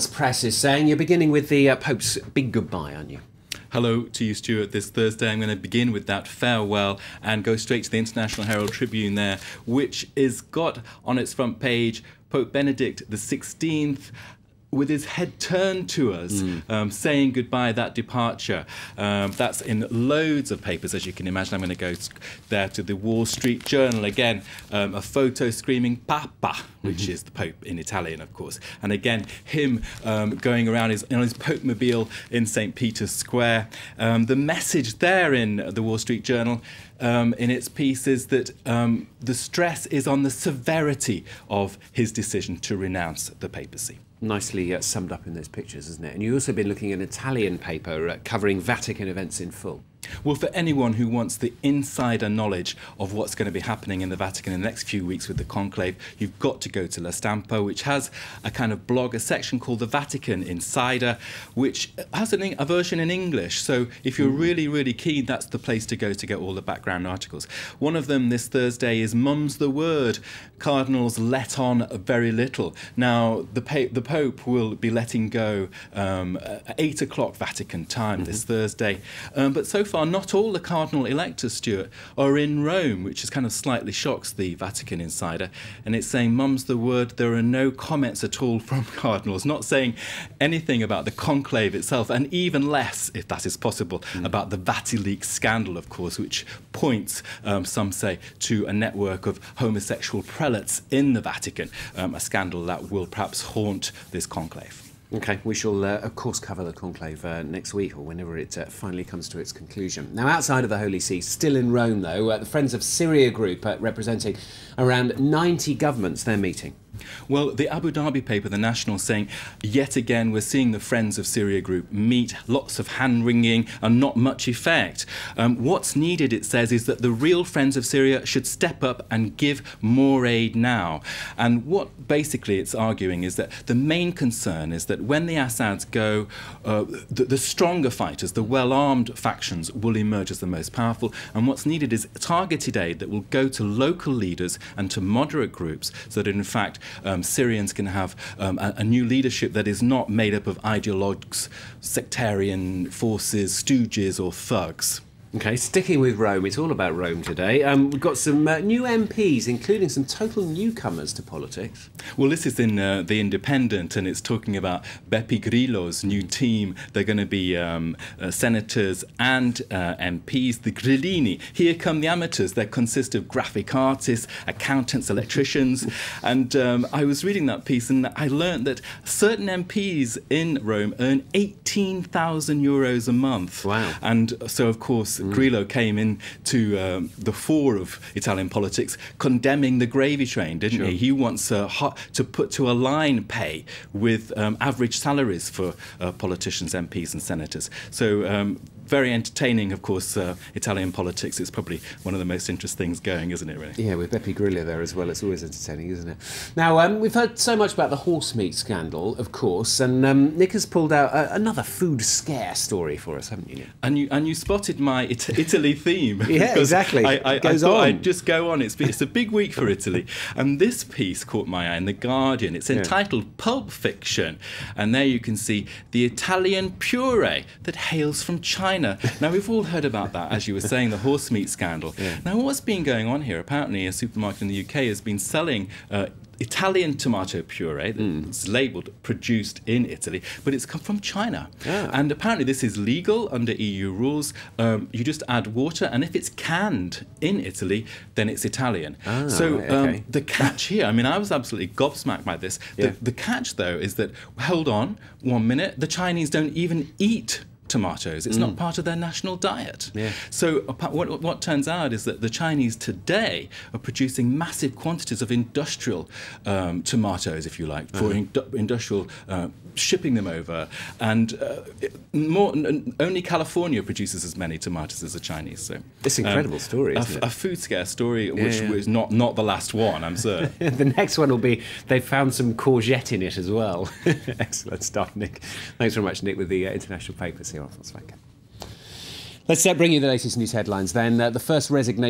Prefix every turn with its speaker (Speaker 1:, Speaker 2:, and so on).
Speaker 1: Press is saying you're beginning with the Pope's big goodbye, aren't you?
Speaker 2: Hello to you, Stuart. This Thursday I'm going to begin with that farewell and go straight to the International Herald Tribune there, which is got on its front page Pope Benedict XVI with his head turned to us, saying goodbye, that departure. That's in loads of papers, as you can imagine. I'm going to go there to the Wall Street Journal again, a photo screaming Papa, which is the Pope in Italian, of course. And again, him going around on his Pope-mobile in St. Peter's Square. The message there in the Wall Street Journal in its piece is that the stress is on the severity of his decision to renounce the papacy.
Speaker 1: Nicely summed up in those pictures, isn't it? And you've also been looking at an Italian paper covering Vatican events in full.
Speaker 2: Well, for anyone who wants the insider knowledge of what's going to be happening in the Vatican in the next few weeks with the conclave, you've got to go to La Stampa, which has a kind of blog, a section called the Vatican Insider, which has a version in English. So if you're really, really keen, that's the place to go to get all the background articles. One of them this Thursday is Mum's the Word. Cardinals let on very little. Now, the Pope will be letting go at 8 o'clock Vatican time this Thursday. But so far, not all the cardinal electors, Stuart, are in Rome, which is kind of slightly shocks the Vatican Insider. And it's saying, Mum's the word, there are no comments at all from cardinals, not saying anything about the conclave itself, and even less, if that is possible, about the VatiLeaks scandal, of course, which points, some say, to a network of homosexual prelates in the Vatican, a scandal that will perhaps haunt this conclave.
Speaker 1: OK, we shall, of course, cover the conclave next week or whenever it finally comes to its conclusion. Now, outside of the Holy See, still in Rome, though, the Friends of Syria group representing around 90 governments, they're meeting.
Speaker 2: Well, the Abu Dhabi paper, The National, saying, yet again, we're seeing the Friends of Syria group meet, lots of hand-wringing and not much effect. What's needed, it says, is that the real Friends of Syria should step up and give more aid now. And what basically it's arguing is that the main concern is that when the Assads go, the stronger fighters, the well-armed factions, will emerge as the most powerful. And what's needed is targeted aid that will go to local leaders and to moderate groups so that, in fact, Syrians can have a new leadership that is not made up of ideologues, sectarian forces, stooges or thugs.
Speaker 1: OK, sticking with Rome, it's all about Rome today. We've got some new MPs, including some total newcomers to politics.
Speaker 2: Well, this is in The Independent, and it's talking about Beppe Grillo's new team. They're going to be senators and MPs, the Grillini. Here come the amateurs. They consist of graphic artists, accountants, electricians. And I was reading that piece, and I learned that certain MPs in Rome earn €18,000 a month.
Speaker 1: Wow.
Speaker 2: And so, of course, Grillo came into the fore of Italian politics, condemning the gravy train, didn't he? He wants to put to align pay with average salaries for politicians, MPs and senators. So very entertaining, of course, Italian politics. It's probably one of the most interesting things going, isn't it, really?
Speaker 1: Yeah, with Beppe Grillo there as well. It's always entertaining, isn't it? Now, we've heard so much about the horse meat scandal, of course, and Nick has pulled out another food scare story for us, haven't you?
Speaker 2: And you spotted my Italy theme.
Speaker 1: Yeah, exactly.
Speaker 2: I thought I'd just go on. It's a big week for Italy. And this piece caught my eye in The Guardian. It's entitled Pulp Fiction. And there you can see the Italian puree that hails from China. Now, we've all heard about that, as you were saying, the horse meat scandal. Now, what's been going on here? Apparently, a supermarket in the UK has been selling Italian tomato puree that's labelled produced in Italy, but it's come from China. And apparently this is legal under EU rules. You just add water, and if it's canned in Italy, then it's Italian. The catch here, I mean, I was absolutely gobsmacked by this. The catch, though, is that, hold on, 1 minute, the Chinese don't even eat tomatoes. It's not part of their national diet. So what turns out is that the Chinese today are producing massive quantities of industrial tomatoes, if you like, for industrial shipping them over, and only California produces as many tomatoes as the Chinese. So
Speaker 1: it's an incredible story, isn't it?
Speaker 2: A food scare story, which was not the last one, I'm certain.
Speaker 1: The next one will be they found some courgette in it as well. Excellent stuff, Nick. Thanks very much, Nick, with the international papers here on Volkswagen. Let's bring you the latest news headlines then. The first resignation